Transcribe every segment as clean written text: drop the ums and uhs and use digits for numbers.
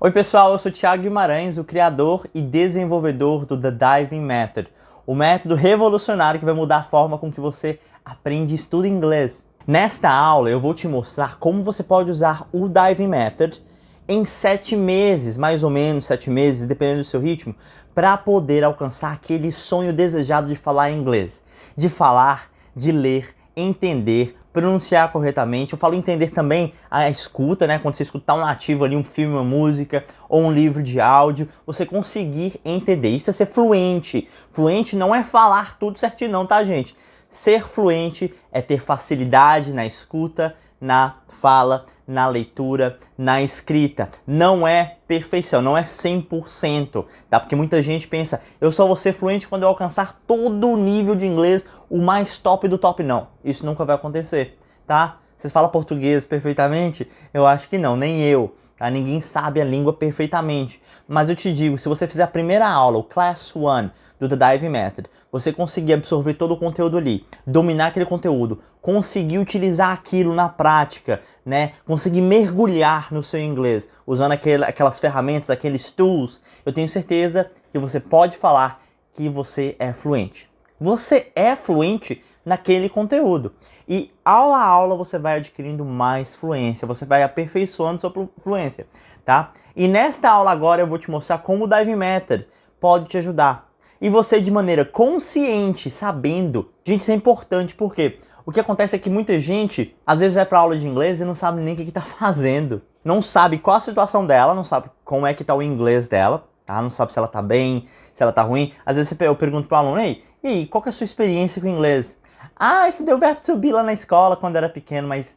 Oi pessoal, eu sou Thiago Guimarães, o criador e desenvolvedor do The Diving Method, o método revolucionário que vai mudar a forma com que você aprende e estuda inglês. Nesta aula eu vou te mostrar como você pode usar o Diving Method em 7 meses, mais ou menos 7 meses, dependendo do seu ritmo, para poder alcançar aquele sonho desejado de falar inglês, de falar, de ler, entender, pronunciar corretamente. Eu falo entender também a escuta, né? Quando você escutar um nativo ali, um filme, uma música ou um livro de áudio, você conseguir entender. Isso é ser fluente. Fluente não é falar tudo certinho não, tá, gente? Ser fluente é ter facilidade na escuta, na fala, na leitura, na escrita. Não é perfeição, não é 100%, tá? Porque muita gente pensa, eu só vou ser fluente quando eu alcançar todo o nível de inglês, o mais top do top. Não, isso nunca vai acontecer, tá? Vocês falam português perfeitamente? Eu acho que não, nem eu. Tá? Ninguém sabe a língua perfeitamente. Mas eu te digo, se você fizer a primeira aula, o Class 1 do The Diving Method, você conseguir absorver todo o conteúdo ali, dominar aquele conteúdo, conseguir utilizar aquilo na prática, né? Conseguir mergulhar no seu inglês, usando aquelas ferramentas, aqueles tools, eu tenho certeza que você pode falar que você é fluente. Você é fluente naquele conteúdo. E aula a aula você vai adquirindo mais fluência, você vai aperfeiçoando sua fluência, tá? E nesta aula agora eu vou te mostrar como o Diving Method pode te ajudar. E você de maneira consciente, sabendo, gente, isso é importante porque o que acontece é que muita gente às vezes vai para aula de inglês e não sabe nem o que está fazendo. Não sabe qual a situação dela, não sabe como é que está o inglês dela, tá? Não sabe se ela está bem, se ela está ruim. Às vezes eu pergunto para o aluno, ei, e aí, qual que é a sua experiência com o inglês? Ah, eu estudei o verbo to be lá na escola quando era pequeno, mas,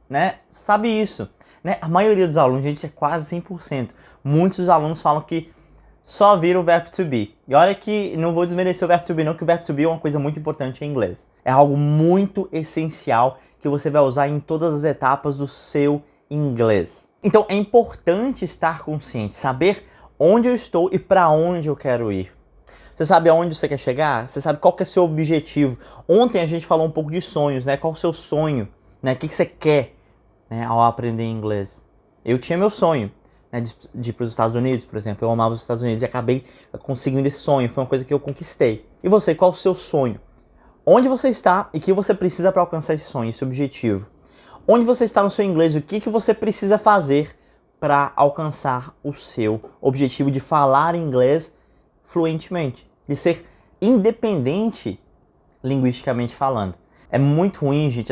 né, sabe isso, né? A maioria dos alunos, gente, é quase 100%. Muitos dos alunos falam que só viram o verbo to be. E olha que não vou desmerecer o verbo to be não, que o verbo to be é uma coisa muito importante em inglês. É algo muito essencial que você vai usar em todas as etapas do seu inglês. Então é importante estar consciente, saber onde eu estou e para onde eu quero ir. Você sabe aonde você quer chegar? Você sabe qual que é o seu objetivo? Ontem a gente falou um pouco de sonhos, né? Qual é o seu sonho? Né? O que você quer, né, ao aprender inglês? Eu tinha meu sonho, né, de ir para os Estados Unidos, por exemplo. Eu amava os Estados Unidos e acabei conseguindo esse sonho. Foi uma coisa que eu conquistei. E você, qual é o seu sonho? Onde você está e o que você precisa para alcançar esse sonho, esse objetivo? Onde você está no seu inglês? O que você precisa fazer para alcançar o seu objetivo de falar inglês fluentemente, de ser independente linguisticamente falando. É muito ruim, gente,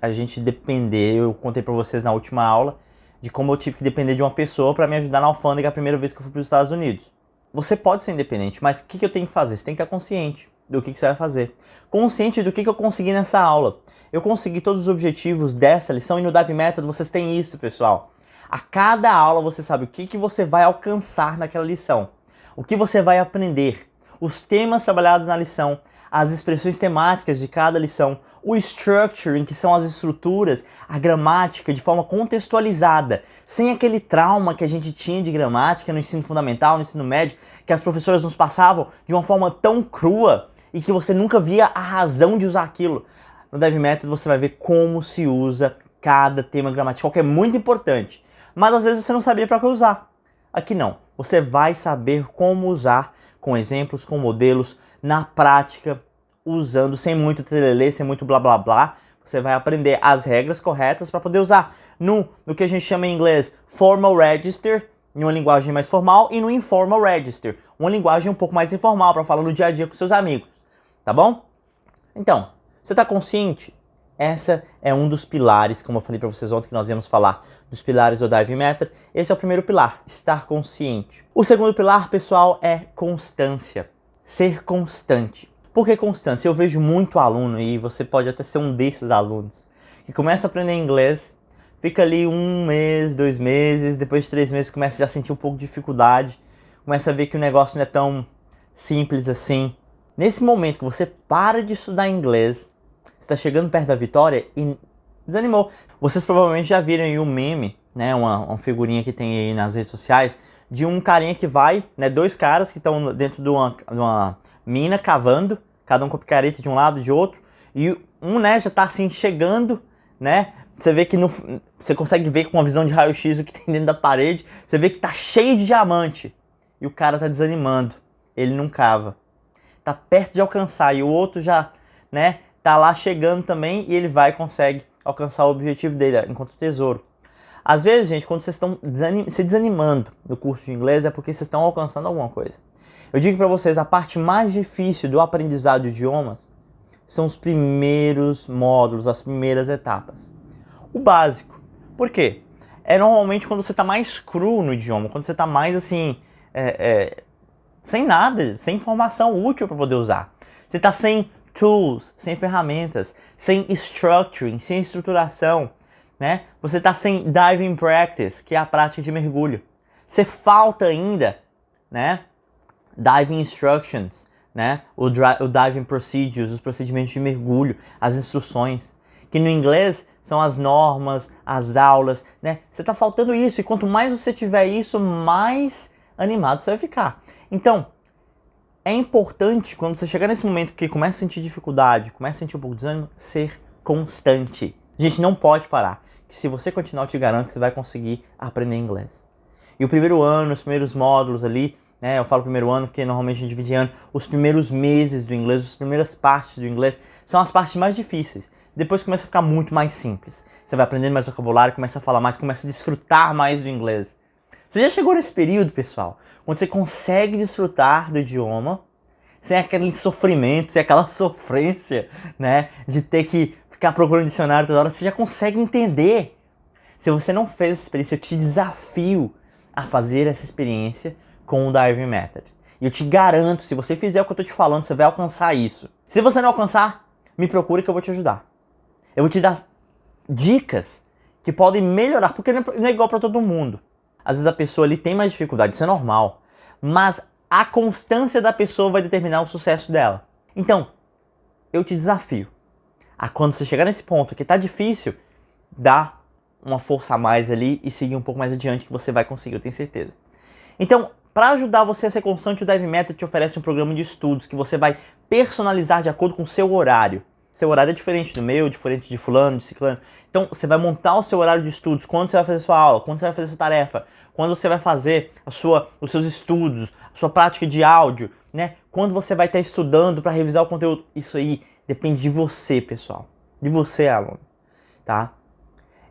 a gente depender. Eu contei para vocês na última aula de como eu tive que depender de uma pessoa para me ajudar na alfândega a primeira vez que eu fui para os Estados Unidos. Você pode ser independente, mas o que eu tenho que fazer? Você tem que estar consciente do que você vai fazer. Consciente do que eu consegui nessa aula. Eu consegui todos os objetivos dessa lição e no Diving Method vocês têm isso, pessoal. A cada aula você sabe o que você vai alcançar naquela lição. O que você vai aprender, os temas trabalhados na lição, as expressões temáticas de cada lição, o structuring, que são as estruturas, a gramática de forma contextualizada, sem aquele trauma que a gente tinha de gramática no ensino fundamental, no ensino médio, que as professoras nos passavam de uma forma tão crua e que você nunca via a razão de usar aquilo. No Diving Method você vai ver como se usa cada tema gramatical, que é muito importante, mas às vezes você não sabia para que usar. Aqui não, você vai saber como usar com exemplos, com modelos, na prática, usando sem muito trelelê, sem muito blá blá blá. Você vai aprender as regras corretas para poder usar no que a gente chama em inglês formal register, em uma linguagem mais formal, e no informal register, uma linguagem um pouco mais informal para falar no dia a dia com seus amigos, tá bom? Então, você está consciente? Essa é um dos pilares, como eu falei para vocês ontem que nós íamos falar dos pilares do Diving Method. Esse é o primeiro pilar, estar consciente. O segundo pilar, pessoal, é constância. Ser constante. Por que constância? Eu vejo muito aluno, e você pode até ser um desses alunos, que começa a aprender inglês, fica ali 1 mês, 2 meses, depois de 3 meses começa já a sentir um pouco de dificuldade, começa a ver que o negócio não é tão simples assim. Nesse momento que você para de estudar inglês, está chegando perto da vitória e desanimou. Vocês provavelmente já viram aí um meme, né, uma figurinha que tem aí nas redes sociais, de um carinha que vai, né, 2 caras que estão dentro de uma mina cavando, cada um com a picareta de um lado e de outro, e um, né, já está assim chegando né? Você vê que você consegue ver com uma visão de raio-x o que tem dentro da parede. Você vê que tá cheio de diamante. E o cara tá desanimando. Ele não cava. Tá perto de alcançar. E o outro já, né, tá lá chegando também. E ele vai e consegue alcançar o objetivo dele, enquanto tesouro. Às vezes, gente, quando vocês estão se desanimando no curso de inglês, é porque vocês estão alcançando alguma coisa. Eu digo pra vocês, a parte mais difícil do aprendizado de idiomas são os primeiros módulos, as primeiras etapas. O básico. Por quê? É normalmente quando você está mais cru no idioma, quando você está mais assim, sem nada, sem informação útil para poder usar. Você está sem tools, sem ferramentas, sem structuring, sem estruturação, né? Você está sem diving practice, que é a prática de mergulho. Você falta ainda, né, diving instructions, né, o diving procedures, os procedimentos de mergulho, as instruções, que no inglês são as normas, as aulas, né? Você tá faltando isso, e quanto mais você tiver isso, mais animado você vai ficar. Então, é importante, quando você chegar nesse momento que começa a sentir dificuldade, começa a sentir um pouco de desânimo, ser constante. A gente não pode parar, que se você continuar, eu te garanto que você vai conseguir aprender inglês. E o primeiro ano, os primeiros módulos ali, né? Eu falo primeiro ano porque normalmente a gente divide ano, os primeiros meses do inglês, as primeiras partes do inglês, são as partes mais difíceis. Depois começa a ficar muito mais simples. Você vai aprendendo mais vocabulário, começa a falar mais, começa a desfrutar mais do inglês. Você já chegou nesse período, pessoal, onde você consegue desfrutar do idioma sem aquele sofrimento, sem aquela sofrência, né, de ter que ficar procurando dicionário toda hora. Você já consegue entender. Se você não fez essa experiência, eu te desafio a fazer essa experiência com o Diving Method. E eu te garanto, se você fizer o que eu estou te falando, você vai alcançar isso. Se você não alcançar, me procure que eu vou te ajudar. Eu vou te dar dicas que podem melhorar, porque não é igual para todo mundo. Às vezes a pessoa ali tem mais dificuldade, isso é normal. Mas a constância da pessoa vai determinar o sucesso dela. Então, eu te desafio a quando você chegar nesse ponto que tá difícil, dá uma força a mais ali e seguir um pouco mais adiante que você vai conseguir, eu tenho certeza. Então, para ajudar você a ser constante, o Diving Method te oferece um programa de estudos que você vai personalizar de acordo com o seu horário. Seu horário é diferente do meu, diferente de fulano, de ciclano. Então, você vai montar o seu horário de estudos, quando você vai fazer sua aula, quando você vai fazer sua tarefa, quando você vai fazer os seus estudos, a sua prática de áudio, né? Quando você vai estar estudando para revisar o conteúdo. Isso aí depende de você, pessoal. De você, aluno, tá?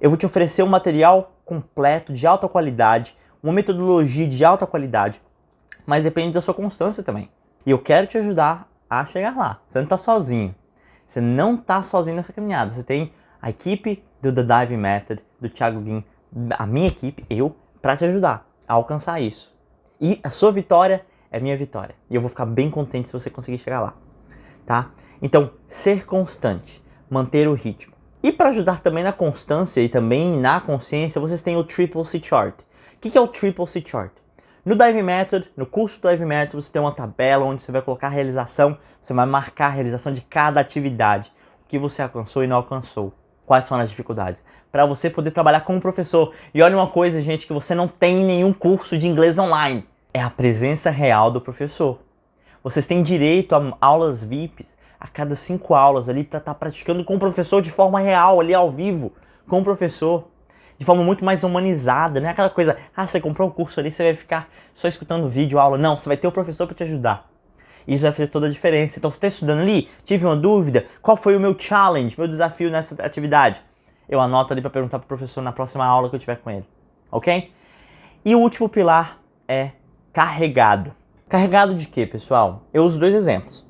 Eu vou te oferecer um material completo, de alta qualidade, uma metodologia de alta qualidade, mas depende da sua constância também. E eu quero te ajudar a chegar lá. Você não está sozinho. Você não está sozinho nessa caminhada. Você tem a equipe do The Diving Method, do Thiago Guim, a minha equipe, eu, para te ajudar a alcançar isso. E a sua vitória é minha vitória. E eu vou ficar bem contente se você conseguir chegar lá, tá? Então, ser constante, manter o ritmo. E para ajudar também na constância e também na consciência, vocês têm o Triple C Chart. O que é o Triple C Chart? No Diving Method, no curso do Diving Method, você tem uma tabela onde você vai colocar a realização, você vai marcar a realização de cada atividade, o que você alcançou e não alcançou, quais são as dificuldades, para você poder trabalhar como professor. E olha uma coisa, gente, que você não tem em nenhum curso de inglês online, é a presença real do professor. Vocês têm direito a aulas VIPs a cada 5 aulas ali para estar praticando com o professor de forma real, ali ao vivo, com o professor. De forma muito mais humanizada, não é aquela coisa, você comprou um curso ali, você vai ficar só escutando vídeo, aula. Não, você vai ter o professor para te ajudar. Isso vai fazer toda a diferença. Então, você está estudando ali, tive uma dúvida, qual foi o meu challenge, meu desafio nessa atividade? Eu anoto ali para perguntar para o professor na próxima aula que eu tiver com ele, ok? E o último pilar é carregado. Carregado de quê, pessoal? Eu uso 2 exemplos.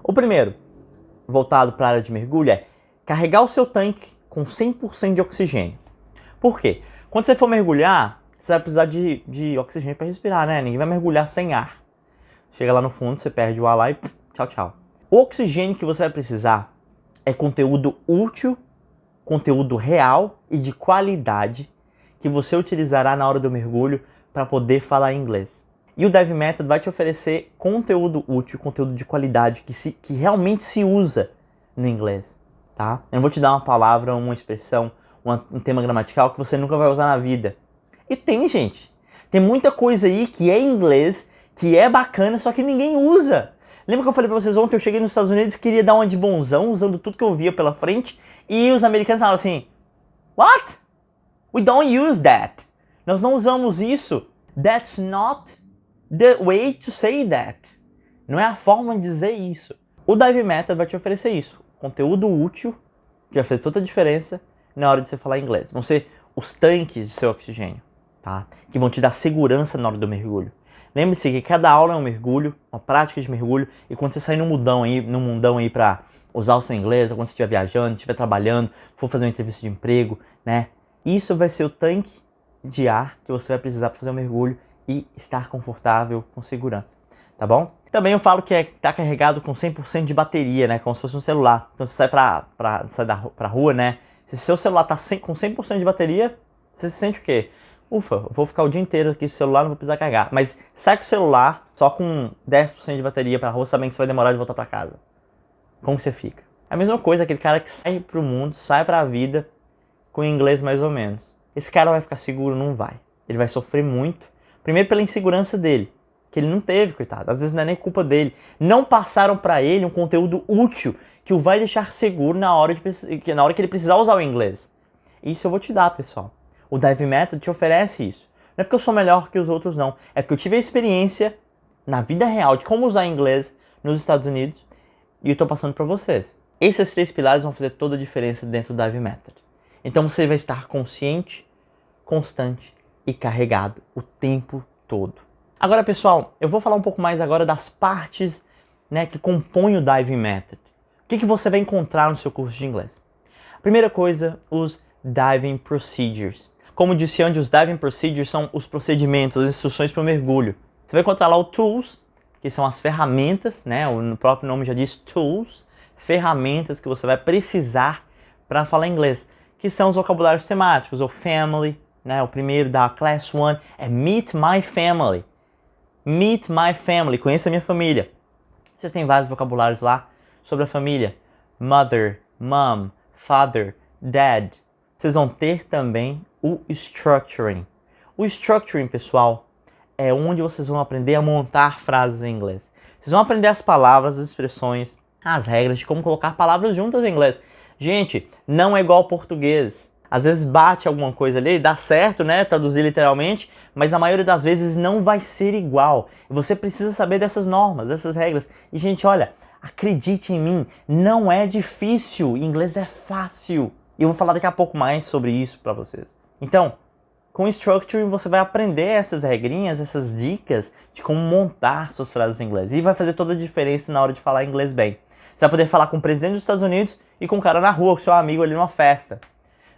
O primeiro, voltado para a área de mergulho, é carregar o seu tanque com 100% de oxigênio. Por quê? Quando você for mergulhar, você vai precisar de oxigênio para respirar, né? Ninguém vai mergulhar sem ar. Chega lá no fundo, você perde o ar lá e tchau, tchau. O oxigênio que você vai precisar é conteúdo útil, conteúdo real e de qualidade que você utilizará na hora do mergulho para poder falar inglês. E o Diving Method vai te oferecer conteúdo útil, conteúdo de qualidade que realmente se usa no inglês, tá? Eu não vou te dar uma palavra, uma expressão, um tema gramatical que você nunca vai usar na vida. E tem, gente. Tem muita coisa aí que é inglês, que é bacana, só que ninguém usa. Lembra que eu falei pra vocês ontem, eu cheguei nos Estados Unidos e queria dar uma de bonzão, usando tudo que eu via pela frente, e os americanos falavam assim, What? We don't use that. Nós não usamos isso. That's not the way to say that. Não é a forma de dizer isso. O Dive Method vai te oferecer isso. Conteúdo útil, que vai fazer toda a diferença na hora de você falar inglês. Vão ser os tanques de seu oxigênio, tá? Que vão te dar segurança na hora do mergulho. Lembre-se que cada aula é um mergulho, uma prática de mergulho, e quando você sair no mundão aí para usar o seu inglês, ou quando você estiver viajando, estiver trabalhando, for fazer uma entrevista de emprego, né? Isso vai ser o tanque de ar que você vai precisar para fazer um mergulho e estar confortável, com segurança, tá bom? Também eu falo que tá carregado com 100% de bateria, né? Como se fosse um celular. Então você sai pra rua, né? Se seu celular tá com 100% de bateria, você se sente o quê? Ufa, eu vou ficar o dia inteiro aqui com o celular, não vou precisar carregar. Mas sai com o celular, só com 10% de bateria pra rua, sabendo que você vai demorar de voltar pra casa. Como que você fica? É a mesma coisa, aquele cara que sai pro mundo, sai pra vida, com inglês mais ou menos. Esse cara vai ficar seguro? Não vai. Ele vai sofrer muito. Primeiro pela insegurança dele, que ele não teve, coitado. Às vezes não é nem culpa dele. Não passaram pra ele um conteúdo útil que o vai deixar seguro na hora que ele precisar usar o inglês. Isso eu vou te dar, pessoal. O Dive Method te oferece isso. Não é porque eu sou melhor que os outros, não. É porque eu tive a experiência na vida real de como usar inglês nos Estados Unidos e eu tô passando pra vocês. Esses 3 pilares vão fazer toda a diferença dentro do Dive Method. Então você vai estar consciente, constante e carregado o tempo todo. Agora, pessoal, eu vou falar um pouco mais agora das partes, né, que compõem o Diving Method. O que você vai encontrar no seu curso de inglês? Primeira coisa, os Diving Procedures. Como disse antes, os Diving Procedures são os procedimentos, as instruções para o mergulho. Você vai encontrar lá o Tools, que são as ferramentas, né, o próprio nome já diz Tools, ferramentas que você vai precisar para falar inglês, que são os vocabulários temáticos, o Family, né, o primeiro da Class 1 é Meet My Family. Meet my family, conheça a minha família. Vocês têm vários vocabulários lá sobre a família. Mother, mom, father, dad. Vocês vão ter também o structuring. O structuring, pessoal, é onde vocês vão aprender a montar frases em inglês. Vocês vão aprender as palavras, as expressões, as regras de como colocar palavras juntas em inglês. Gente, não é igual ao português. Às vezes bate alguma coisa ali, dá certo, né, traduzir literalmente, mas na maioria das vezes não vai ser igual. Você precisa saber dessas normas, dessas regras. E, gente, olha, acredite em mim, não é difícil, inglês é fácil. E eu vou falar daqui a pouco mais sobre isso para vocês. Então, com o Structuring você vai aprender essas regrinhas, essas dicas de como montar suas frases em inglês. E vai fazer toda a diferença na hora de falar inglês bem. Você vai poder falar com o presidente dos Estados Unidos e com o cara na rua, com seu amigo ali numa festa.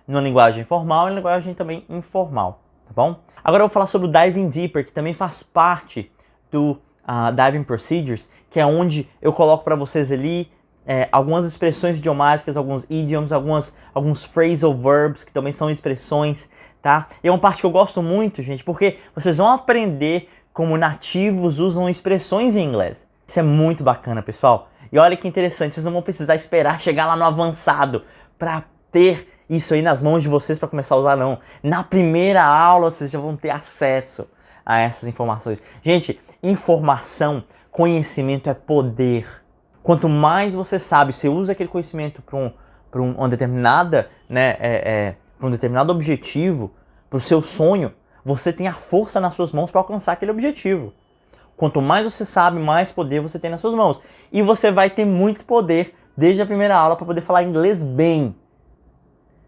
Numa linguagem formal e numa linguagem também informal, tá bom? Agora eu vou falar sobre o Diving Deeper, que também faz parte do Diving Procedures, que é onde eu coloco para vocês ali algumas expressões idiomáticas, alguns idioms, alguns phrasal verbs, que também são expressões, tá? E é uma parte que eu gosto muito, gente, porque vocês vão aprender como nativos usam expressões em inglês. Isso é muito bacana, pessoal. E olha que interessante, vocês não vão precisar esperar chegar lá no avançado para ter isso aí nas mãos de vocês para começar a usar, não. Na primeira aula vocês já vão ter acesso a essas informações. Gente, informação, conhecimento é poder. Quanto mais você sabe, você usa aquele conhecimento para uma determinada, né, para um determinado objetivo, para o seu sonho, você tem a força nas suas mãos para alcançar aquele objetivo. Quanto mais você sabe, mais poder você tem nas suas mãos. E você vai ter muito poder desde a primeira aula para poder falar inglês bem.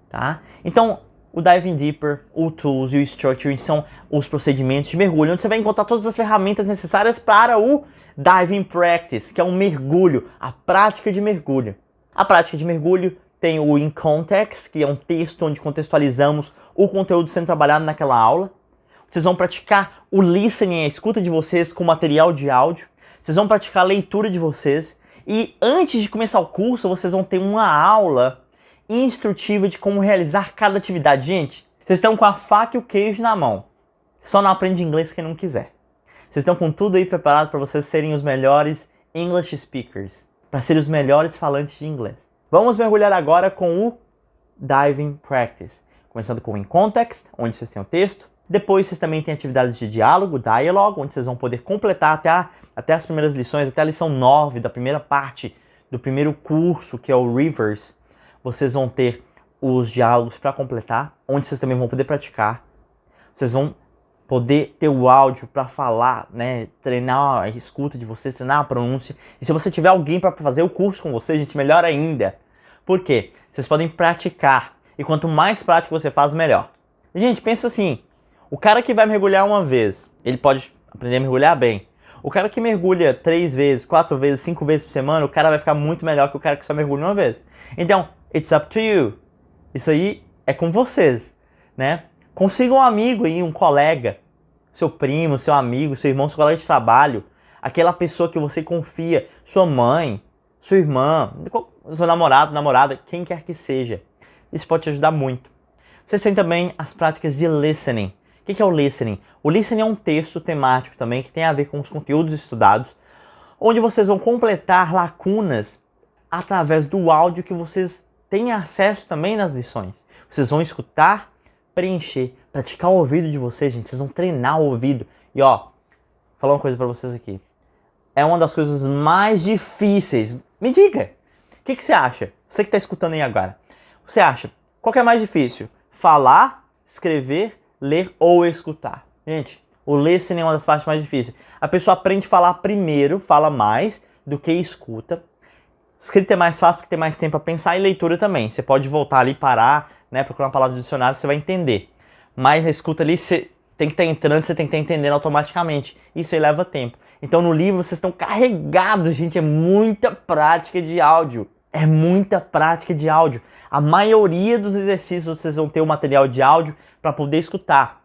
Tá? Então, o Diving Deeper, o Tools e o Structuring são os procedimentos de mergulho, onde você vai encontrar todas as ferramentas necessárias para o Diving Practice, que é um mergulho, a prática de mergulho. A prática de mergulho tem o In Context, que é um texto onde contextualizamos o conteúdo sendo trabalhado naquela aula. Vocês vão praticar o listening, a escuta de vocês com material de áudio. Vocês vão praticar a leitura de vocês. E antes de começar o curso, vocês vão ter uma aula instrutiva de como realizar cada atividade. Gente, vocês estão com a faca e o queijo na mão. Só não aprende inglês quem não quiser. Vocês estão com tudo aí preparado para vocês serem os melhores English speakers, para serem os melhores falantes de inglês. Vamos mergulhar agora com o Diving Practice. Começando com o In Context, onde vocês têm o texto. Depois vocês também têm atividades de diálogo, dialogue, onde vocês vão poder completar até as primeiras lições, até a lição 9 da primeira parte do primeiro curso, que é o Rivers. Vocês vão ter os diálogos para completar, onde vocês também vão poder praticar. Vocês vão poder ter o áudio para falar, né, treinar a escuta de vocês, treinar a pronúncia. E se você tiver alguém para fazer o curso com vocês, gente, melhor ainda. Por quê? Vocês podem praticar. E quanto mais prática você faz, melhor. Gente, pensa assim, o cara que vai mergulhar uma vez, ele pode aprender a mergulhar bem. O cara que mergulha 3 vezes, 4 vezes, 5 vezes por semana, o cara vai ficar muito melhor que o cara que só mergulha uma vez. Então, it's up to you. Isso aí é com vocês, né? Consiga um amigo aí, um colega, seu primo, seu amigo, seu irmão, seu colega de trabalho, aquela pessoa que você confia, sua mãe, sua irmã, seu namorado, namorada, quem quer que seja. Isso pode te ajudar muito. Vocês têm também as práticas de listening. O que é o listening? O listening é um texto temático também que tem a ver com os conteúdos estudados, onde vocês vão completar lacunas através do áudio que vocês têm acesso também nas lições. Vocês vão escutar, preencher, praticar o ouvido de vocês, gente. Vocês vão treinar o ouvido. E ó, vou falar uma coisa pra vocês aqui. É uma das coisas mais difíceis. Me diga, o que você acha? Você que tá escutando aí agora. Você acha, qual que é mais difícil? Falar, escrever, ler ou escutar? Gente, o listening é uma das partes mais difíceis. A pessoa aprende a falar primeiro, fala mais do que escuta. Escrita é mais fácil porque tem mais tempo para pensar, e leitura também. Você pode voltar ali, parar, né, procurar uma palavra do dicionário, você vai entender. Mas a escuta ali, você tem que estar entrando, você tem que estar entendendo automaticamente. Isso aí leva tempo. Então no livro vocês estão carregados, gente, é muita prática de áudio. É muita prática de áudio. A maioria dos exercícios vocês vão ter o material de áudio para poder escutar.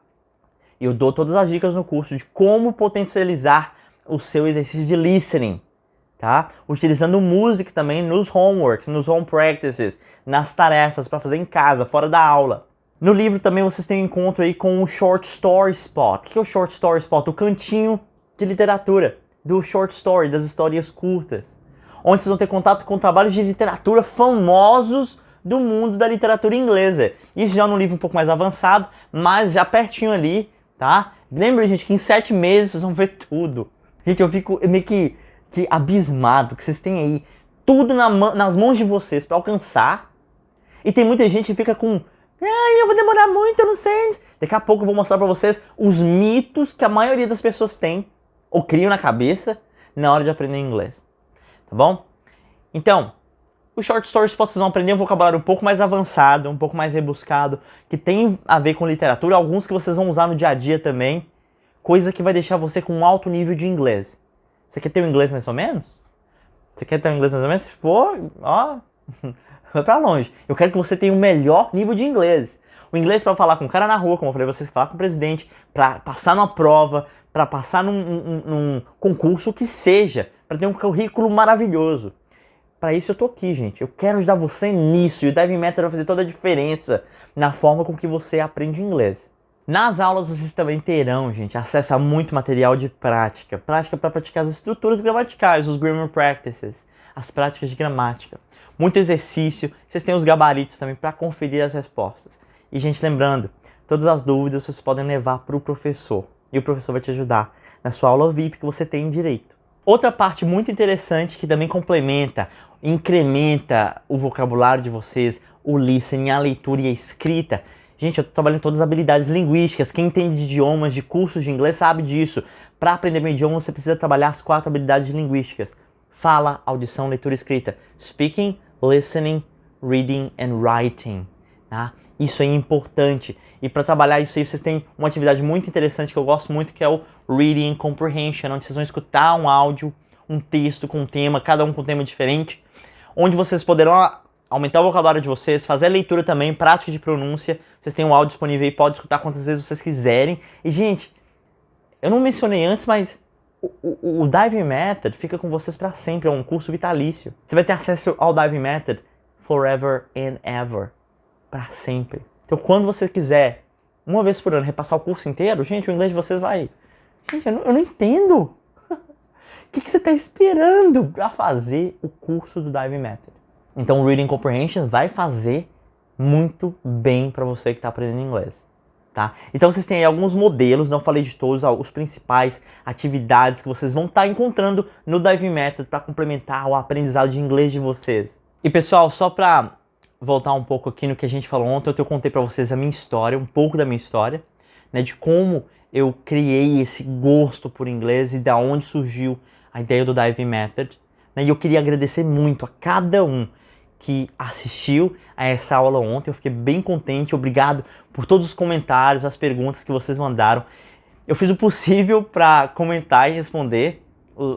Eu dou todas as dicas no curso de como potencializar o seu exercício de listening, tá? Utilizando música também nos homeworks, nos home practices, nas tarefas para fazer em casa, fora da aula. No livro também vocês têm um encontro aí com o Short Story Spot. O que é o Short Story Spot? O cantinho de literatura, do short story, das histórias curtas, onde vocês vão ter contato com trabalhos de literatura famosos do mundo da literatura inglesa. Isso já num livro um pouco mais avançado, mas já pertinho ali, tá? Lembra, gente, que em 7 meses vocês vão ver tudo. Gente, eu fico meio que abismado que vocês têm aí tudo nas mãos de vocês para alcançar. E tem muita gente que fica com... Ai, eu vou demorar muito, eu não sei. Daqui a pouco eu vou mostrar para vocês os mitos que a maioria das pessoas tem ou criam na cabeça na hora de aprender inglês. Tá bom? Então, os short stories vocês vão aprender um vocabulário um pouco mais avançado, um pouco mais rebuscado, que tem a ver com literatura, alguns que vocês vão usar no dia a dia também, coisa que vai deixar você com um alto nível de inglês. Você quer ter um inglês mais ou menos? Você quer ter um inglês mais ou menos? Se for, ó, vai pra longe. Eu quero que você tenha o melhor nível de inglês. O inglês para falar com o cara na rua, como eu falei, vocês falar com o presidente, para passar numa prova, para passar num concurso, que seja, para ter um currículo maravilhoso. Para isso eu tô aqui, gente. Eu quero ajudar você nisso. E o Diving Method vai fazer toda a diferença na forma com que você aprende inglês. Nas aulas vocês também terão, gente, acesso a muito material de prática. Prática para praticar as estruturas gramaticais, os grammar practices, as práticas de gramática. Muito exercício. Vocês têm os gabaritos também para conferir as respostas. E, gente, lembrando, todas as dúvidas vocês podem levar para o professor. E o professor vai te ajudar na sua aula VIP que você tem direito. Outra parte muito interessante que também complementa, incrementa o vocabulário de vocês, o listening, a leitura e a escrita. Gente, eu tô trabalhando em todas as habilidades linguísticas. Quem entende de idiomas, de cursos de inglês, sabe disso. Para aprender um idioma, você precisa trabalhar as 4 habilidades linguísticas. Fala, audição, leitura e escrita. Speaking, listening, reading and writing. Tá? Isso é importante. E para trabalhar isso aí, vocês têm uma atividade muito interessante que eu gosto muito, que é o Reading Comprehension, onde vocês vão escutar um áudio, um texto com um tema, cada um com um tema diferente, onde vocês poderão aumentar o vocabulário de vocês, fazer a leitura também, prática de pronúncia. Vocês têm um áudio disponível aí, pode escutar quantas vezes vocês quiserem. E, gente, eu não mencionei antes, mas o Diving Method fica com vocês para sempre, é um curso vitalício. Você vai ter acesso ao Diving Method forever and ever, para sempre. Então, quando você quiser, uma vez por ano, repassar o curso inteiro, gente, o inglês de vocês vai... Gente, eu não entendo. O que você está esperando para fazer o curso do Diving Method? Então, o Reading Comprehension vai fazer muito bem para você que está aprendendo inglês. Tá? Então, vocês têm aí alguns modelos, não falei de todos, os principais atividades que vocês vão estar encontrando no Diving Method para complementar o aprendizado de inglês de vocês. E, pessoal, só para voltar um pouco aqui no que a gente falou ontem. Eu contei pra vocês a minha história, um pouco da minha história, né, de como eu criei esse gosto por inglês e da onde surgiu a ideia do Diving Method, né, e eu queria agradecer muito a cada um que assistiu a essa aula ontem. Eu fiquei bem contente, obrigado por todos os comentários, as perguntas que vocês mandaram. Eu fiz o possível para comentar e responder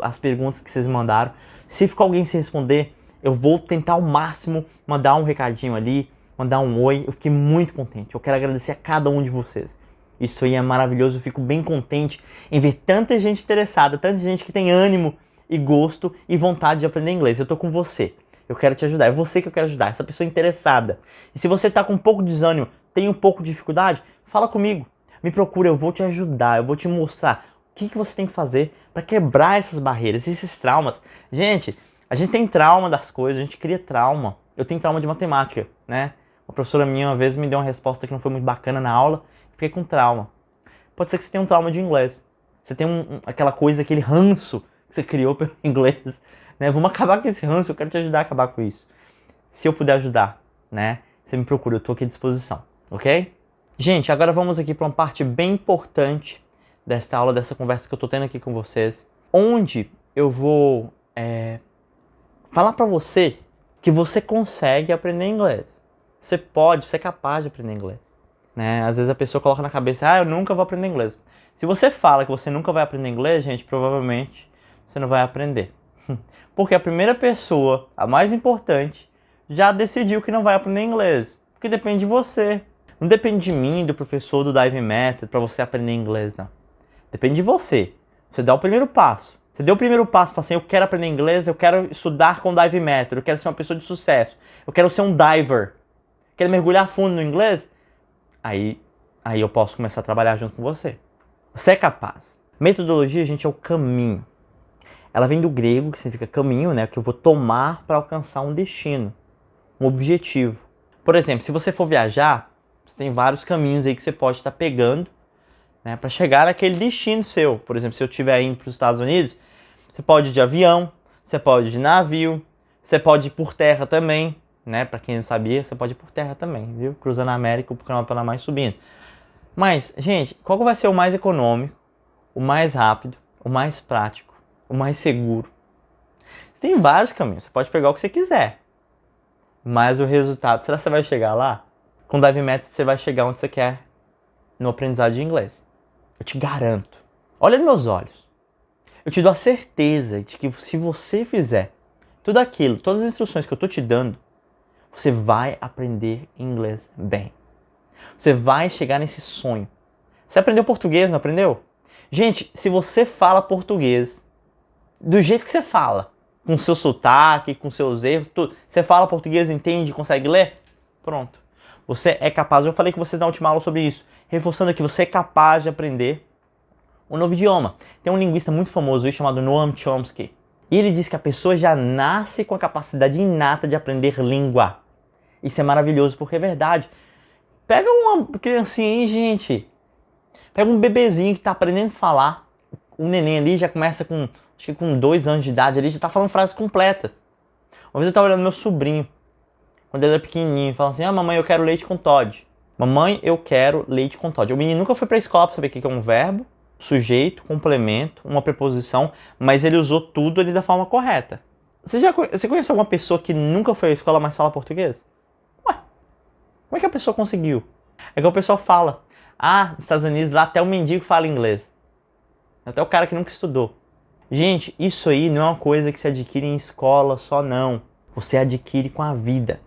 as perguntas que vocês mandaram. Se ficou alguém sem responder, eu vou tentar ao máximo mandar um recadinho ali, mandar um oi. Eu fiquei muito contente. Eu quero agradecer a cada um de vocês. Isso aí é maravilhoso. Eu fico bem contente em ver tanta gente interessada, tanta gente que tem ânimo e gosto e vontade de aprender inglês. Eu tô com você. Eu quero te ajudar. É você que eu quero ajudar. Essa pessoa interessada. E se você tá com um pouco de desânimo, tem um pouco de dificuldade, fala comigo. Me procura, eu vou te ajudar. Eu vou te mostrar o que você tem que fazer para quebrar essas barreiras, esses traumas. Gente, a gente tem trauma das coisas, a gente cria trauma. Eu tenho trauma de matemática, né? Uma professora minha uma vez me deu uma resposta que não foi muito bacana na aula. Fiquei com trauma. Pode ser que você tenha um trauma de inglês. Você tem aquela coisa, aquele ranço que você criou pelo inglês, né? Vamos acabar com esse ranço, eu quero te ajudar a acabar com isso. Se eu puder ajudar, né? Você me procura, eu tô aqui à disposição, ok? Gente, agora vamos aqui para uma parte bem importante desta aula, dessa conversa que eu tô tendo aqui com vocês, onde eu vou falar para você que você consegue aprender inglês. Você pode, você é capaz de aprender inglês, né? Às vezes a pessoa coloca na cabeça, eu nunca vou aprender inglês. Se você fala que você nunca vai aprender inglês, gente, provavelmente você não vai aprender. Porque a primeira pessoa, a mais importante, já decidiu que não vai aprender inglês. Porque depende de você. Não depende de mim, do professor do Diving Method, para você aprender inglês, não. Depende de você. Você dá o primeiro passo. Você deu o primeiro passo para assim, eu quero aprender inglês, eu quero estudar com o Diving Method, eu quero ser uma pessoa de sucesso, eu quero ser um diver, quero mergulhar fundo no inglês, aí eu posso começar a trabalhar junto com você. Você é capaz. Metodologia, gente, é o caminho. Ela vem do grego, que significa caminho, né? Que eu vou tomar para alcançar um destino, um objetivo. Por exemplo, se você for viajar, você tem vários caminhos aí que você pode estar pegando, né, para chegar naquele destino seu. Por exemplo, se eu estiver indo para os Estados Unidos, você pode ir de avião, você pode ir de navio, você pode ir por terra também, né? Para quem não sabia, você pode ir por terra também, viu? Cruzando a América, o Canal do Panamá e subindo. Mas, gente, qual vai ser o mais econômico, o mais rápido, o mais prático, o mais seguro? Você tem vários caminhos, você pode pegar o que você quiser. Mas o resultado, será que você vai chegar lá? Com o Diving Method você vai chegar onde você quer no aprendizado de inglês. Eu te garanto. Olha nos meus olhos. Eu te dou a certeza de que se você fizer tudo aquilo, todas as instruções que eu estou te dando, você vai aprender inglês bem. Você vai chegar nesse sonho. Você aprendeu português, não aprendeu? Gente, se você fala português do jeito que você fala, com seu sotaque, com seus erros, tudo, você fala português, entende, consegue ler? Pronto. Você é capaz. Eu falei com vocês na última aula sobre isso, reforçando que você é capaz de aprender um novo idioma. Tem um linguista muito famoso aí chamado Noam Chomsky. E ele diz que a pessoa já nasce com a capacidade inata de aprender língua. Isso é maravilhoso, porque é verdade. Pega uma criancinha aí, gente. Pega um bebezinho que está aprendendo a falar. Um neném ali já começa com, acho que com 2 anos de idade ali, já está falando frases completas. Uma vez eu estava olhando meu sobrinho, quando ele era pequenininho, falando assim, mamãe, eu quero leite com Toddy. Mamãe, eu quero leite com Toddy. O menino nunca foi para a escola para saber o que é um verbo, sujeito, complemento, uma preposição, mas ele usou tudo ali da forma correta. Você conhece alguma pessoa que nunca foi à escola, mas fala português? Ué, como é que a pessoa conseguiu? É que o pessoal fala, nos Estados Unidos lá até o mendigo fala inglês. Até o cara que nunca estudou. Gente, isso aí não é uma coisa que se adquire em escola só não. Você adquire com a vida.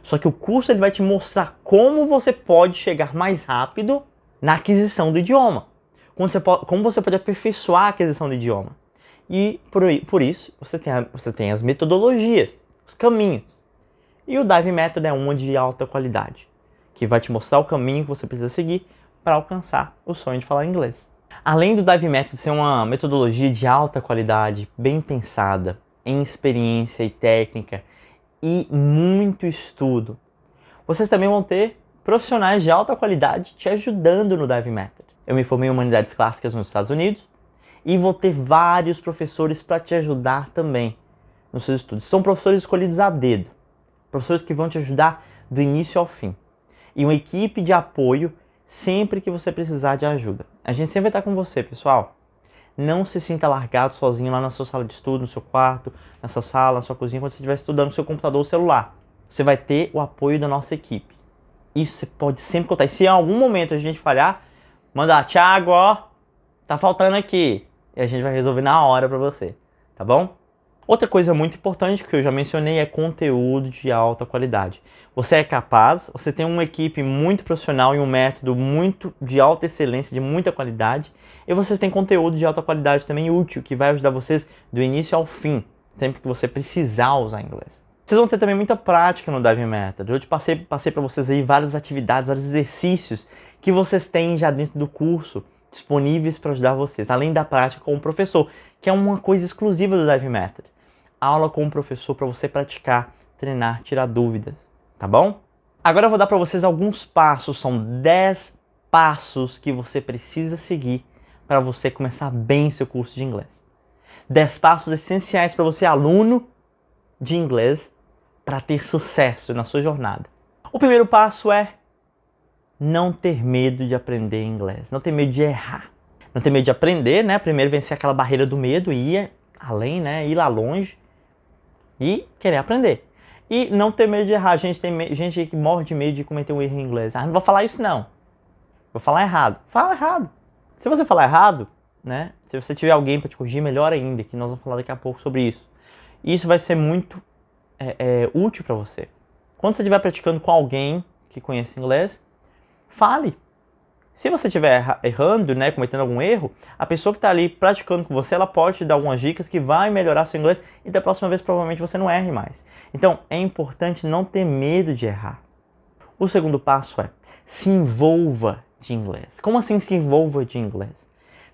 Só que o curso ele vai te mostrar como você pode chegar mais rápido na aquisição do idioma. Como você pode aperfeiçoar a aquisição do idioma. E por isso você tem as metodologias, os caminhos. E o Diving Method é uma de alta qualidade, que vai te mostrar o caminho que você precisa seguir para alcançar o sonho de falar inglês. Além do Diving Method ser uma metodologia de alta qualidade, bem pensada, em experiência e técnica e muito estudo, vocês também vão ter profissionais de alta qualidade te ajudando no Diving Method. Eu me formei em Humanidades Clássicas nos Estados Unidos e vou ter vários professores para te ajudar também nos seus estudos. São professores escolhidos a dedo, professores que vão te ajudar do início ao fim. E uma equipe de apoio sempre que você precisar de ajuda. A gente sempre vai estar com você, pessoal. Não se sinta largado sozinho lá na sua sala de estudo, no seu quarto, na sua sala, na sua cozinha, quando você estiver estudando no seu computador ou celular. Você vai ter o apoio da nossa equipe. Isso você pode sempre contar. E se em algum momento a gente falhar, manda, Thiago, ó, tá faltando aqui. E a gente vai resolver na hora pra você, tá bom? Outra coisa muito importante que eu já mencionei é conteúdo de alta qualidade. Você é capaz, você tem uma equipe muito profissional e um método muito de alta excelência, de muita qualidade. E vocês têm conteúdo de alta qualidade também útil, que vai ajudar vocês do início ao fim, sempre que você precisar usar inglês. Vocês vão ter também muita prática no Diving Method. Eu te passei para vocês aí várias atividades, vários exercícios que vocês têm já dentro do curso, disponíveis para ajudar vocês, além da prática com o professor, que é uma coisa exclusiva do Diving Method. Aula com o professor para você praticar, treinar, tirar dúvidas, tá bom? Agora eu vou dar para vocês alguns passos, são 10 passos que você precisa seguir para você começar bem seu curso de inglês. 10 passos essenciais para você, aluno de inglês, para ter sucesso na sua jornada. O primeiro passo é não ter medo de aprender inglês, não ter medo de errar. Não ter medo de aprender, né? Primeiro vencer aquela barreira do medo e ir além, né? Ir lá longe e querer aprender. E não ter medo de errar. Tem gente que morre de medo de cometer um erro em inglês. Ah, não vou falar isso não. Vou falar errado. Fala errado. Se você falar errado, né? Se você tiver alguém para te corrigir, melhor ainda, que nós vamos falar daqui a pouco sobre isso. Isso vai ser muito útil para você. Quando você estiver praticando com alguém que conhece inglês, fale. Se você estiver errando, né, cometendo algum erro, a pessoa que está ali praticando com você, ela pode te dar algumas dicas que vai melhorar seu inglês e da próxima vez provavelmente você não erre mais. Então é importante não ter medo de errar. O segundo passo é se envolva de inglês. Como assim se envolva de inglês?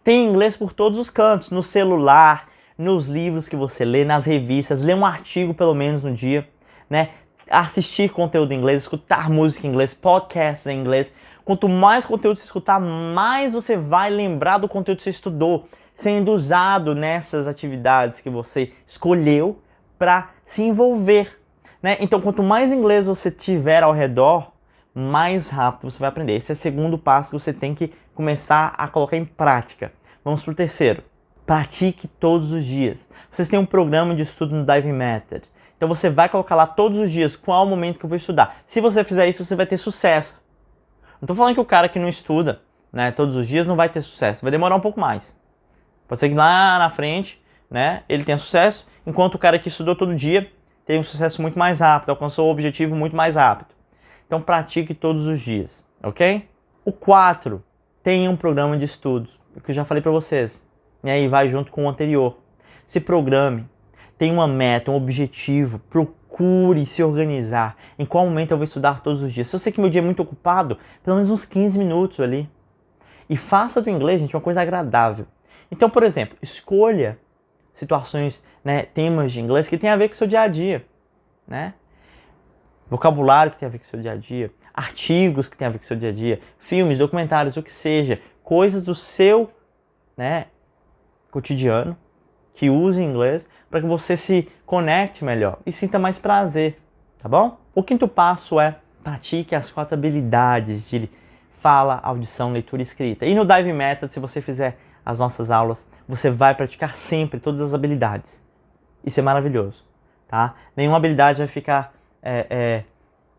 Tem inglês por todos os cantos, no celular, nos livros que você lê, nas revistas, lê um artigo pelo menos no dia, né? Assistir conteúdo em inglês, escutar música em inglês, podcasts em inglês. Quanto mais conteúdo você escutar, mais você vai lembrar do conteúdo que você estudou, sendo usado nessas atividades que você escolheu para se envolver, né? Então, quanto mais inglês você tiver ao redor, mais rápido você vai aprender. Esse é o segundo passo que você tem que começar a colocar em prática. Vamos para o terceiro. Pratique todos os dias. Vocês têm um programa de estudo no Diving Method. Então você vai colocar lá todos os dias qual é o momento que eu vou estudar. Se você fizer isso, você vai ter sucesso. Não estou falando que o cara que não estuda, né, todos os dias não vai ter sucesso. Vai demorar um pouco mais. Pode ser que lá na frente, né, ele tenha sucesso, enquanto o cara que estudou todo dia tem um sucesso muito mais rápido, alcançou o objetivo muito mais rápido. Então pratique todos os dias, ok? O 4, tenha um programa de estudos. O que eu já falei para vocês. E aí vai junto com o anterior. Se programe. Tenha uma meta, um objetivo. Procure se organizar. Em qual momento eu vou estudar todos os dias? Se eu sei que meu dia é muito ocupado, pelo menos uns 15 minutos ali. E faça do inglês, gente, uma coisa agradável. Então, por exemplo, escolha situações, né, temas de inglês que tem a ver com o seu dia a dia, né? Vocabulário que tem a ver com o seu dia a dia, artigos que tem a ver com o seu dia a dia, filmes, documentários, o que seja, coisas do seu, né, cotidiano que use inglês para que você se conecte melhor e sinta mais prazer, tá bom? O quinto passo é pratique as 4 habilidades de fala, audição, leitura e escrita. E no Diving Method, se você fizer as nossas aulas, você vai praticar sempre todas as habilidades. Isso é maravilhoso, tá? Nenhuma habilidade vai ficar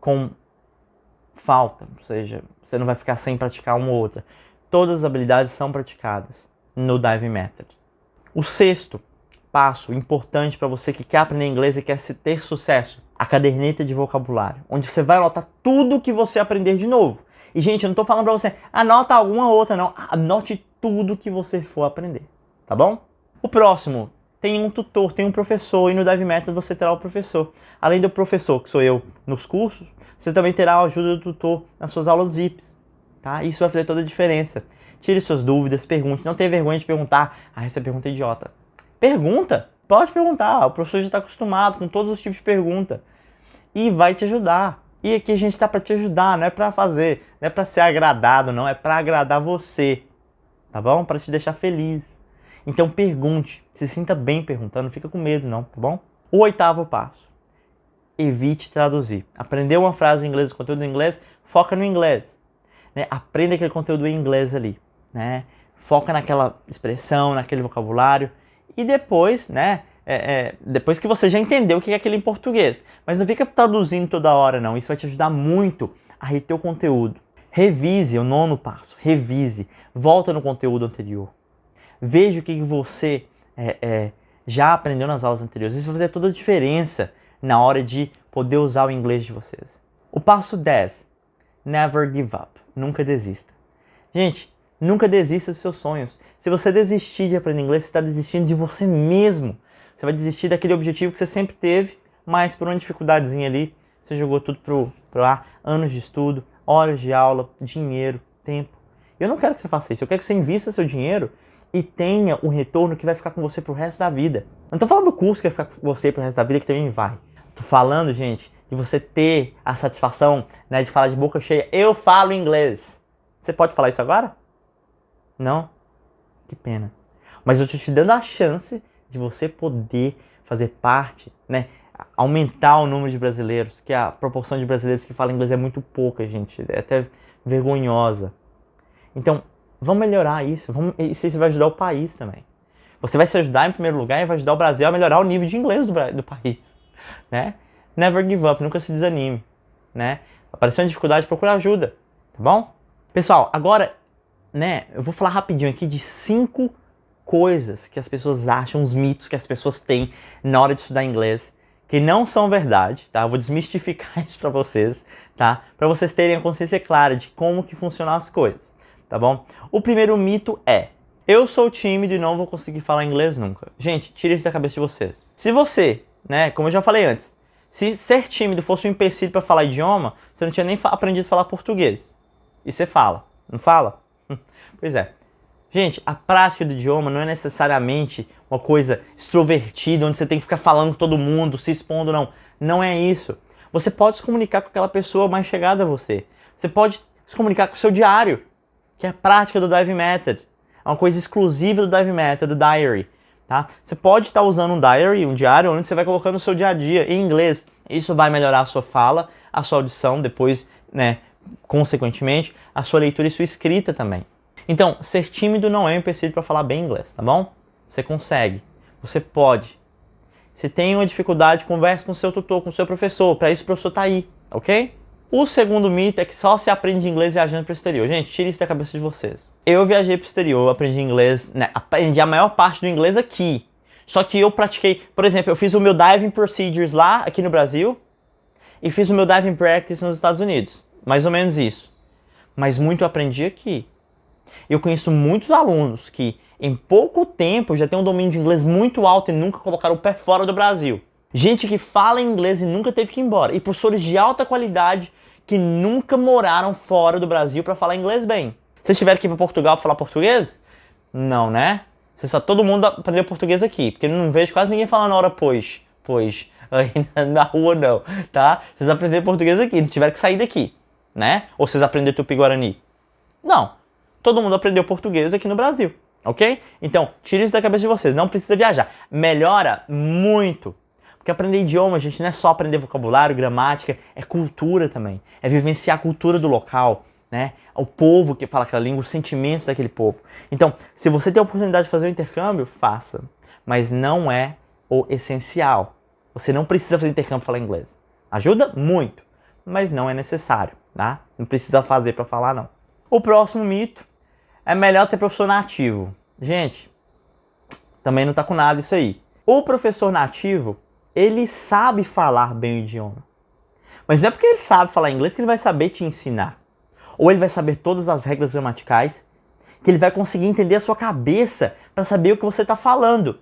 com falta, ou seja, você não vai ficar sem praticar uma ou outra. Todas as habilidades são praticadas no Diving Method. O sexto passo importante para você que quer aprender inglês e quer ter sucesso, a caderneta de vocabulário, onde você vai anotar tudo que você aprender de novo. E, gente, eu não estou falando para você, anota alguma outra, não. Anote tudo que você for aprender, tá bom? O próximo, tem um tutor, tem um professor, e no Diving Method você terá o professor. Além do professor, que sou eu, nos cursos, você também terá a ajuda do tutor nas suas aulas VIPs, tá? Isso vai fazer toda a diferença. Tire suas dúvidas, pergunte, não tenha vergonha de perguntar. Ah, essa pergunta é idiota. Pergunta, pode perguntar, o professor já está acostumado com todos os tipos de pergunta. E vai te ajudar. E aqui a gente está para te ajudar, não é para fazer, não é para ser agradado, não, é para agradar você, tá bom? Para te deixar feliz. Então pergunte, se sinta bem perguntando, não fica com medo não, tá bom? O 8º passo, evite traduzir. Aprendeu uma frase em inglês, conteúdo em inglês, foca no inglês. Né? Aprenda aquele conteúdo em inglês ali. Né? Foca naquela expressão, naquele vocabulário. E depois, né? Depois que você já entendeu o que é aquele em português. Mas não fica traduzindo toda hora, não. Isso vai te ajudar muito a reter o conteúdo. Revise, o 9º passo. Revise. Volta no conteúdo anterior. Veja o que você já aprendeu nas aulas anteriores. Isso vai fazer toda a diferença na hora de poder usar o inglês de vocês. O passo 10. Never give up. Nunca desista. Gente, nunca desista dos seus sonhos. Se você desistir de aprender inglês, você está desistindo de você mesmo. Você vai desistir daquele objetivo que você sempre teve, mas por uma dificuldadezinha ali, você jogou tudo pro ar. Anos de estudo, horas de aula, dinheiro, tempo. Eu não quero que você faça isso. Eu quero que você invista seu dinheiro e tenha um retorno que vai ficar com você pro resto da vida. Eu não tô falando do curso que vai ficar com você pro resto da vida, que também vai. Tô falando, gente, de você ter a satisfação, né, de falar de boca cheia. Eu falo inglês. Você pode falar isso agora? Não? Que pena. Mas eu tô te dando a chance de você poder fazer parte, né, aumentar o número de brasileiros, que a proporção de brasileiros que falam inglês é muito pouca, gente, é até vergonhosa. Então, vamos melhorar isso, isso vai ajudar o país também. Você vai se ajudar em primeiro lugar e vai ajudar o Brasil a melhorar o nível de inglês do país, né? Never give up, nunca se desanime, né? Apareceu uma dificuldade, procura ajuda, tá bom? Pessoal, agora, né, eu vou falar rapidinho aqui de 5 coisas que as pessoas acham, os mitos que as pessoas têm na hora de estudar inglês, que não são verdade, tá? Eu vou desmistificar isso pra vocês, tá? Pra vocês terem a consciência clara de como que funcionam as coisas, tá bom? O primeiro mito é: eu sou tímido e não vou conseguir falar inglês nunca. Gente, tira isso da cabeça de vocês. Se você, né, como eu já falei antes, se ser tímido fosse um empecilho pra falar idioma, você não tinha nem aprendido a falar português. E você fala, não fala? Pois é. Gente, a prática do idioma não é necessariamente uma coisa extrovertida, onde você tem que ficar falando com todo mundo, se expondo, não. Não é isso. Você pode se comunicar com aquela pessoa mais chegada a você. Você pode se comunicar com o seu diário, que é a prática do Dive Method. É uma coisa exclusiva do Dive Method, do Diary. Tá? Você pode estar usando um diary, um diário, onde você vai colocando o seu dia a dia em inglês. Isso vai melhorar a sua fala, a sua audição, depois, né, consequentemente, a sua leitura e sua escrita também. Então, ser tímido não é um empecilho para falar bem inglês, tá bom? Você consegue, você pode. Se tem uma dificuldade, converse com o seu tutor, com o seu professor, para isso o professor tá aí, ok? O segundo mito é que só se aprende inglês viajando para o exterior. Gente, tire isso da cabeça de vocês. Eu viajei para o exterior, aprendi inglês, né, aprendi a maior parte do inglês aqui. Só que eu pratiquei, por exemplo, eu fiz o meu diving procedures lá, aqui no Brasil, e fiz o meu diving practice nos Estados Unidos. Mais ou menos isso. Mas muito eu aprendi aqui. Eu conheço muitos alunos que em pouco tempo já têm um domínio de inglês muito alto e nunca colocaram o pé fora do Brasil. Gente que fala inglês e nunca teve que ir embora. E professores de alta qualidade que nunca moraram fora do Brasil para falar inglês bem. Vocês tiveram que ir para Portugal para falar português? Não, né? Todo mundo aprendeu português aqui, porque eu não vejo quase ninguém falando hora pois, aí na rua não, tá? Vocês aprenderam português aqui, não tiveram que sair daqui, né? Ou vocês aprenderam Tupi-Guarani? Não. Todo mundo aprendeu português aqui no Brasil, ok? Então, tire isso da cabeça de vocês, não precisa viajar. Melhora muito. Porque aprender idioma, gente, não é só aprender vocabulário, gramática, é cultura também. É vivenciar a cultura do local, né? O povo que fala aquela língua, os sentimentos daquele povo. Então, se você tem a oportunidade de fazer o intercâmbio, faça. Mas não é o essencial. Você não precisa fazer intercâmbio para falar inglês. Ajuda muito, mas não é necessário, tá? Não precisa fazer para falar, não. O próximo mito: é melhor ter professor nativo. Gente, também não tá com nada isso aí. O professor nativo, ele sabe falar bem o idioma. Mas não é porque ele sabe falar inglês que ele vai saber te ensinar. Ou ele vai saber todas as regras gramaticais, que ele vai conseguir entender a sua cabeça para saber o que você está falando.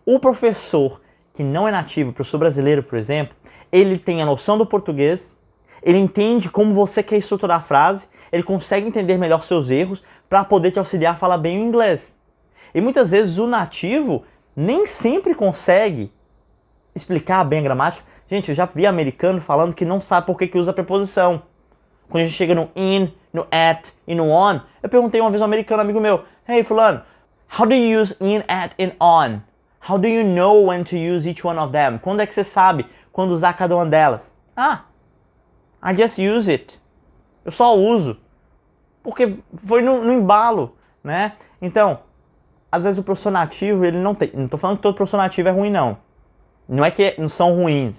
O professor que não é nativo, o professor brasileiro, por exemplo, ele tem a noção do português, ele entende como você quer estruturar a frase, ele consegue entender melhor seus erros para poder te auxiliar a falar bem o inglês. E muitas vezes o nativo nem sempre consegue explicar bem a gramática. Gente, eu já vi americano falando que não sabe por que usa a preposição. Quando a gente chega no in, no at e no on, eu perguntei uma vez a um americano amigo meu: "Hey fulano, how do you use in, at and on? How do you know when to use each one of them? Quando é que você sabe quando usar cada uma delas? Ah, I just use it. Eu só uso. Porque foi no embalo, né? Então, às vezes o professor nativo, ele não tem... Não tô falando que todo professor nativo é ruim, não. Não é que não são ruins.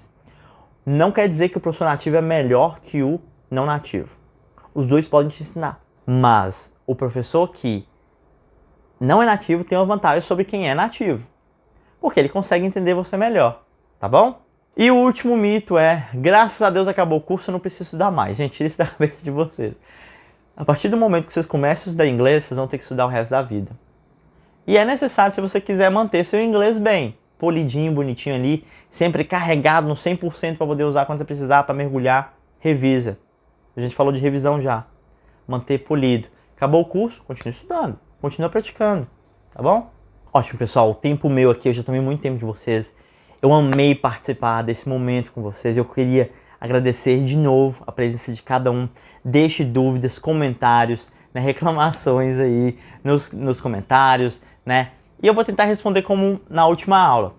Não quer dizer que o professor nativo é melhor que o não nativo. Os dois podem te ensinar. Mas o professor que não é nativo tem uma vantagem sobre quem é nativo. Porque ele consegue entender você melhor, tá bom? E o último mito é, graças a Deus acabou o curso, eu não preciso estudar mais. Gente, tira isso da cabeça de vocês. A partir do momento que vocês começam a estudar inglês, vocês vão ter que estudar o resto da vida. E é necessário se você quiser manter seu inglês bem, polidinho, bonitinho ali, sempre carregado no 100% para poder usar quando você precisar, para mergulhar, revisa. A gente falou de revisão já. Manter polido. Acabou o curso, continue estudando, continue praticando, tá bom? Ótimo, pessoal, o tempo meu aqui, eu já tomei muito tempo de vocês. Eu amei participar desse momento com vocês. Eu queria agradecer de novo a presença de cada um. Deixe dúvidas, comentários, né, reclamações aí nos comentários, né? E eu vou tentar responder como na última aula.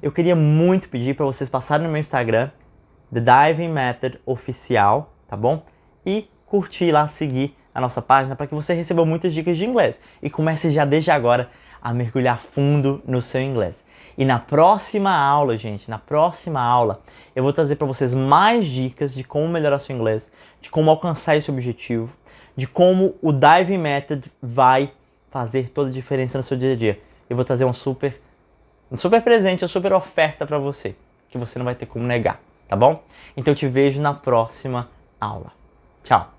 Eu queria muito pedir para vocês passarem no meu Instagram, The Diving Method Oficial, tá bom? E curtir lá, seguir a nossa página para que você receba muitas dicas de inglês e comece já desde agora a mergulhar fundo no seu inglês. E na próxima aula, gente, na próxima aula, eu vou trazer para vocês mais dicas de como melhorar seu inglês, de como alcançar esse objetivo, de como o Diving Method vai fazer toda a diferença no seu dia a dia. Eu vou trazer um super presente, uma super oferta para você, que você não vai ter como negar, tá bom? Então eu te vejo na próxima aula. Tchau!